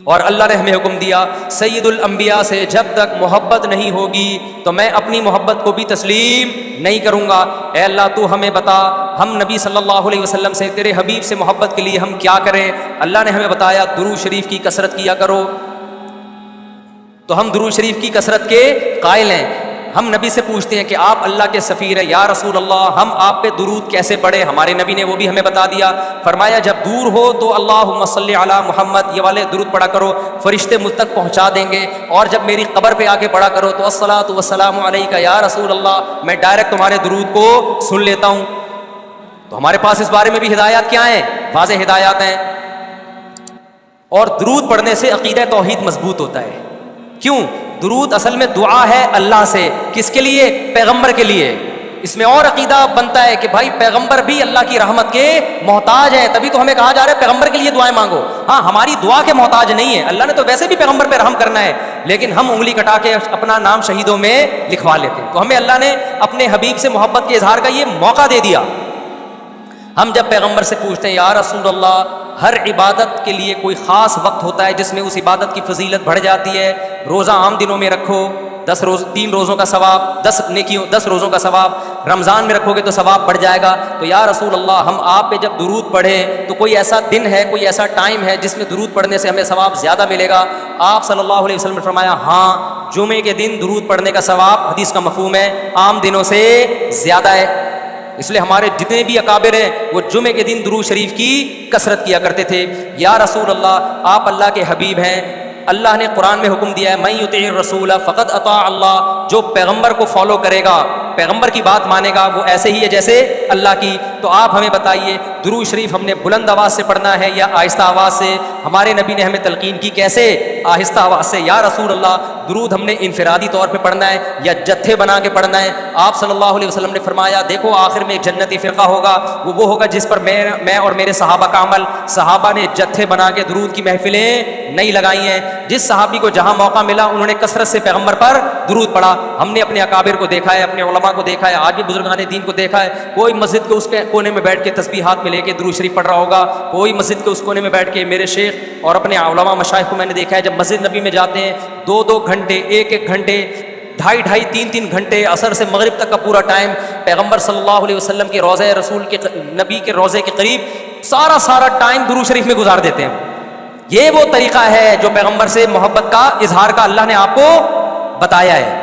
اور اللہ نے ہمیں حکم دیا سید الانبیاء سے جب تک محبت نہیں ہوگی تو میں اپنی محبت کو بھی تسلیم نہیں کروں گا۔ اے اللہ تو ہمیں بتا ہم نبی صلی اللہ علیہ وسلم سے تیرے حبیب سے محبت کے لیے ہم کیا کریں؟ اللہ نے ہمیں بتایا درود شریف کی کثرت کیا کرو، تو ہم درود شریف کی کثرت کے قائل ہیں۔ ہم نبی سے پوچھتے ہیں کہ آپ اللہ کے سفیر ہیں، یا رسول اللہ ہم آپ پہ درود کیسے پڑھیں؟ ہمارے نبی نے وہ بھی ہمیں بتا دیا، فرمایا جب دور ہو تو اللہم صلی علی محمد یہ والے درود پڑھا کرو، فرشتے مجھ تک پہنچا دیں گے، اور جب میری قبر پہ آ کے پڑھا کرو تو الصلاۃ والسلام علیک یا رسول اللہ، میں ڈائریکٹ تمہارے درود کو سن لیتا ہوں۔ تو ہمارے پاس اس بارے میں بھی ہدایات کیا ہیں؟ واضح ہدایات ہیں۔ اور درود پڑھنے سے عقیدہ توحید مضبوط ہوتا ہے۔ کیوں؟ درود اصل میں دعا ہے اللہ سے، کس کے لیے؟ پیغمبر کے لیے۔ اس میں اور عقیدہ بنتا ہے کہ بھائی پیغمبر بھی اللہ کی رحمت کے محتاج ہیں، تبھی تو ہمیں کہا جا رہا ہے پیغمبر کے لیے دعائیں مانگو۔ ہاں ہماری دعا کے محتاج نہیں ہے، اللہ نے تو ویسے بھی پیغمبر پہ رحم کرنا ہے، لیکن ہم انگلی کٹا کے اپنا نام شہیدوں میں لکھوا لیتے ہیں۔ تو ہمیں اللہ نے اپنے حبیب سے محبت کے اظہار کا یہ موقع دے دیا۔ ہم جب پیغمبر سے پوچھتے ہیں یا رسول اللہ ہر عبادت کے لیے کوئی خاص وقت ہوتا ہے جس میں اس عبادت کی فضیلت بڑھ جاتی ہے، روزہ عام دنوں میں رکھو 3 روزوں کا ثواب، 10 روزوں کا ثواب، رمضان میں رکھو گے تو ثواب بڑھ جائے گا، تو یا رسول اللہ ہم آپ پہ جب درود پڑھیں تو کوئی ایسا دن ہے، کوئی ایسا ٹائم ہے جس میں درود پڑھنے سے ہمیں ثواب زیادہ ملے گا؟ آپ صلی اللہ علیہ وسلم نے فرمایا ہاں جمعے کے دن درود پڑھنے کا ثواب، حدیث کا مفہوم ہے، عام دنوں سے زیادہ ہے۔ اس لیے ہمارے جتنے بھی اکابر ہیں وہ جمعے کے دن درود شریف کی کثرت کیا کرتے تھے۔ یا رسول اللہ آپ اللہ کے حبیب ہیں، اللہ نے قرآن میں حکم دیا ہے من یطع الرسول فقد اطاع اللہ، جو پیغمبر کو فالو کرے گا، پیغمبر کی بات مانے گا، وہ ایسے ہی ہے جیسے اللہ کی۔ تو آپ ہمیں بتائیے درود شریف ہم نے بلند آواز سے پڑھنا ہے یا آہستہ آواز سے؟ ہمارے نبی نے ہمیں تلقین کی کیسے؟ آہستہ آواز سے۔ یا رسول اللہ درود ہم نے انفرادی طور پہ پڑھنا ہے یا جتھے بنا کے پڑھنا ہے؟ آپ صلی اللہ علیہ وسلم نے فرمایا دیکھو آخر میں ایک جنتی فرقہ ہوگا، وہ ہوگا جس پر میں اور میرے صحابہ کا عمل۔ صحابہ نے جتھے بنا کے درود کی محفلیں نہیں لگائی ہیں، جس صحابی کو جہاں موقع ملا انہوں نے کثرت سے پیغمبر پر درود پڑھا۔ ہم نے اپنے اکابر کو دیکھا ہے، اپنے علماء کو دیکھا ہے، آج بھی بزرگان دین کو دیکھا ہے، کوئی مسجد کے اس کے کونے میں بیٹھ کے تسبیحات میں لے کے درود شریف پڑھ رہا ہوگا، کوئی مسجد کے اس کونے میں بیٹھ کے۔ میرے شیخ اور اپنے علماء مشائخ کو میں نے دیکھا ہے جب مسجد نبی میں جاتے ہیں 2 گھنٹے، 1 گھنٹے، 2.5 3 گھنٹے، عصر سے مغرب تک کا پورا ٹائم پیغمبر صلی اللہ علیہ وسلم کے روضہ رسول کے نبی کے روضے کے قریب سارا ٹائم درود شریف میں گزار دیتے ہیں۔ یہ وہ طریقہ ہے جو پیغمبر سے محبت کا اظہار کا اللہ نے آپ کو بتایا ہے۔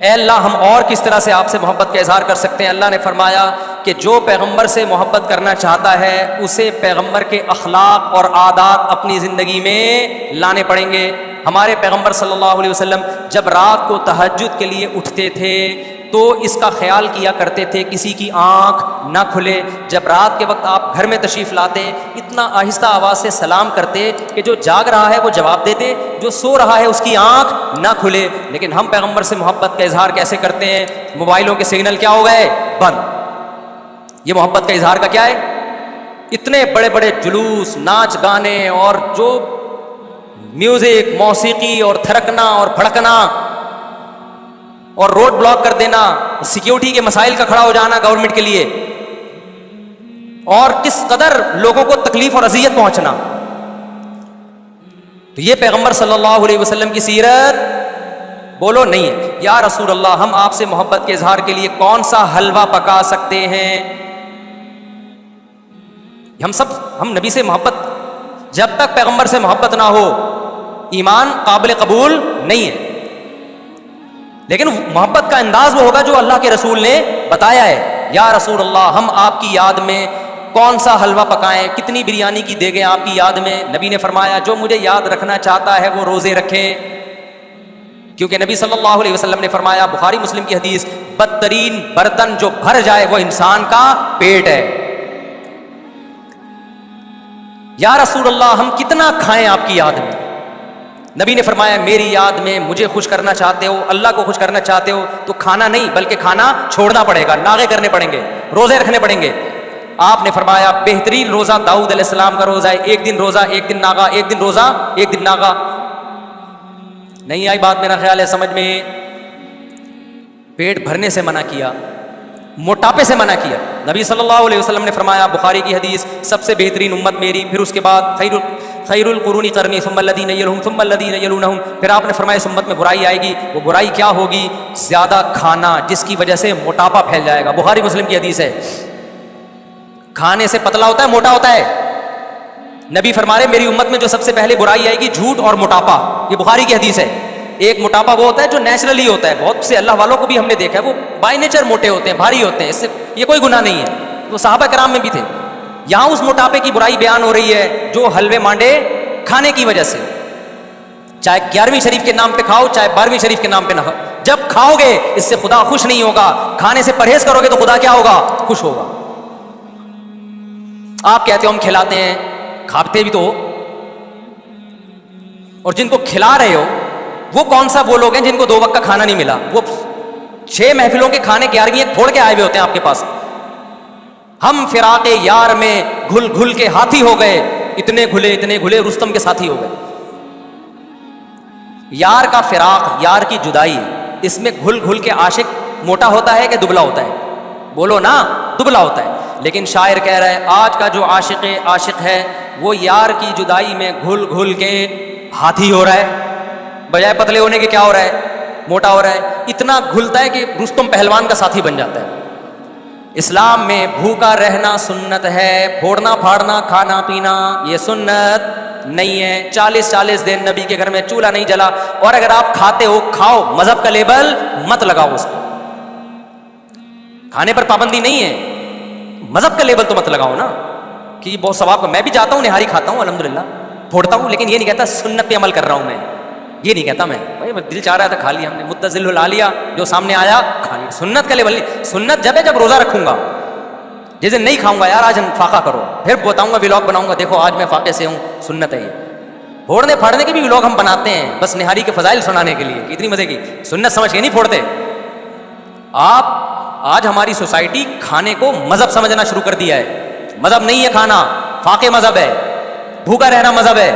اے اللہ ہم اور کس طرح سے آپ سے محبت کا اظہار کر سکتے ہیں؟ اللہ نے فرمایا کہ جو پیغمبر سے محبت کرنا چاہتا ہے اسے پیغمبر کے اخلاق اور عادات اپنی زندگی میں لانے پڑیں گے۔ ہمارے پیغمبر صلی اللہ علیہ وسلم جب رات کو تہجد کے لیے اٹھتے تھے تو اس کا خیال کیا کرتے تھے کسی کی آنکھ نہ کھلے۔ جب رات کے وقت آپ گھر میں تشریف لاتے اتنا آہستہ آواز سے سلام کرتے کہ جو جاگ رہا ہے وہ جواب دیتے، جو سو رہا ہے اس کی آنکھ نہ کھلے۔ لیکن ہم پیغمبر سے محبت کا اظہار کیسے کرتے ہیں؟ موبائلوں کے سگنل کیا ہو گئے؟ بند۔ یہ محبت کا اظہار کا کیا ہے؟ اتنے بڑے بڑے جلوس، ناچ گانے اور جو میوزک، موسیقی اور تھرکنا اور بھڑکنا اور روڈ بلاک کر دینا، سیکیورٹی کے مسائل کا کھڑا ہو جانا گورنمنٹ کے لیے، اور کس قدر لوگوں کو تکلیف اور اذیت پہنچنا۔ تو یہ پیغمبر صلی اللہ علیہ وسلم کی سیرت بولو نہیں ہے۔ یا رسول اللہ ہم آپ سے محبت کے اظہار کے لیے کون سا حلوہ پکا سکتے ہیں؟ ہم نبی سے محبت، جب تک پیغمبر سے محبت نہ ہو ایمان قابل قبول نہیں ہے۔ لیکن محبت کا انداز وہ ہوگا جو اللہ کے رسول نے بتایا ہے۔ یا رسول اللہ ہم آپ کی یاد میں کون سا حلوہ پکائیں، کتنی بریانی کی دیگیں آپ کی یاد میں؟ نبی نے فرمایا جو مجھے یاد رکھنا چاہتا ہے وہ روزے رکھے، کیونکہ نبی صلی اللہ علیہ وسلم نے فرمایا، بخاری مسلم کی حدیث، بدترین برتن جو بھر جائے وہ انسان کا پیٹ ہے۔ یا رسول اللہ ہم کتنا کھائیں آپ کی یاد میں؟ نبی نے فرمایا میری یاد میں مجھے خوش کرنا چاہتے ہو، اللہ کو خوش کرنا چاہتے ہو تو کھانا نہیں بلکہ کھانا چھوڑنا پڑے گا، ناغے کرنے پڑیں گے، روزے رکھنے پڑیں گے۔ آپ نے فرمایا بہترین روزہ داؤد علیہ السلام کا روزہ ہے، 1 دن روزہ 1 دن ناغا، 1 دن روزہ 1 دن ناغا۔ نہیں آئی بات میرا خیال ہے سمجھ میں؟ پیٹ بھرنے سے منع کیا، موٹاپے سے منع کیا۔ نبی صلی اللہ علیہ وسلم نے فرمایا، بخاری کی حدیث، سب سے بہترین امت میری، پھر اس کے بعد خیر القرون قرنی ثم الذین یلونہم ثم الذین یلونہم. پھر آپ نے فرمایا اس امت میں برائی آئے گی. وہ برائی کیا ہوگی؟ زیادہ کھانا, جس کی وجہ سے موٹاپا پھیل جائے گا. بخاری مسلم کی حدیث ہے. کھانے سے پتلا ہوتا ہے, موٹا ہوتا ہے. نبی فرما رہے میری امت میں جو سب سے پہلے برائی آئے گی جھوٹ اور موٹاپا. یہ بخاری کی حدیث ہے. ایک موٹاپا وہ ہوتا ہے جو نیچرلی ہوتا ہے, بہت سے اللہ والوں کو بھی ہم نے دیکھا ہے وہ بائی نیچر موٹے ہوتے ہیں, بھاری ہوتے ہیں, اس سے یہ کوئی گناہ نہیں ہے, وہ صحابہ کرام میں بھی تھے. یہاں اس موٹاپے کی برائی بیان ہو رہی ہے جو حلوے مانڈے کھانے کی وجہ سے, چاہے 11ویں شریف کے نام پہ کھاؤ چاہے 12ویں شریف کے نام پہ نہ کھاؤ, جب کھاؤ گے اس سے خدا خوش نہیں ہوگا. کھانے سے پرہیز کرو گے تو خدا کیا ہوگا؟ خوش ہوگا. آپ کہتے ہو ہم کھلاتے ہیں, کھاتے بھی تو ہو, اور جن کو کھلا رہے ہو وہ کون سا وہ لوگ ہیں جن کو 2 وقت کا کھانا نہیں ملا؟ وہ 6 محفلوں کے کھانے 11ویں پھوڑ کے آئے ہوئے ہوتے ہیں آپ کے پاس. ہم فراق یار میں گھل گھل کے ہاتھی ہو گئے, اتنے گھلے رستم کے ساتھی ہو گئے. یار کا فراق, یار کی جدائی, اس میں گھل گھل کے عاشق موٹا ہوتا ہے کہ دبلا ہوتا ہے؟ بولو نا, دبلا ہوتا ہے. لیکن شاعر کہہ رہا ہے آج کا جو عاشق ہے وہ یار کی جدائی میں گھل گھل کے ہاتھی ہو رہا ہے, بجائے پتلے ہونے کے کیا ہو رہا ہے؟ موٹا ہو رہا ہے. اتنا گھلتا ہے کہ رستم پہلوان کا ساتھی بن جاتا ہے. اسلام میں بھوکا رہنا سنت ہے, پھوڑنا پھاڑنا کھانا پینا یہ سنت نہیں ہے. 40 دن نبی کے گھر میں چولہا نہیں جلا, اور اگر آپ کھاتے ہو کھاؤ, مذہب کا لیبل مت لگاؤ اس پہ. کھانے پر پابندی نہیں ہے, مذہب کا لیبل تو مت لگاؤ نا کہ یہ بہت ثواب کا. میں بھی جاتا ہوں نہاری کھاتا ہوں الحمدللہ, پھوڑتا ہوں, لیکن یہ نہیں کہتا سنت پہ عمل کر رہا ہوں میں, یہ نہیں کہتا میں. بھائی دل چاہ رہا تھا کھا لیا ہم نے, متزل العالیہ جو سامنے آیا کھا لیا. سنت کا لیبل نہیں. سنت جب ہے جب روزہ رکھوں گا, جس دن نہیں کھاؤں گا یار آج فاقہ کرو, پھر بتاؤں گا ولاگ بناؤں گا دیکھو آج میں فاقے سے ہوں. سنت ہے یہ. پھوڑنے پھاڑنے کے بھی ولاگ ہم بناتے ہیں بس نہاری کے فضائل سنانے کے لیے, کتنی مزے کی. سنت سمجھ کے نہیں پھوڑتے آپ. آج ہماری سوسائٹی کھانے کو مذہب سمجھنا شروع کر دیا ہے. مذہب نہیں ہے کھانا, فاقے مذہب ہے. بھوکا رہنا مذہب ہے.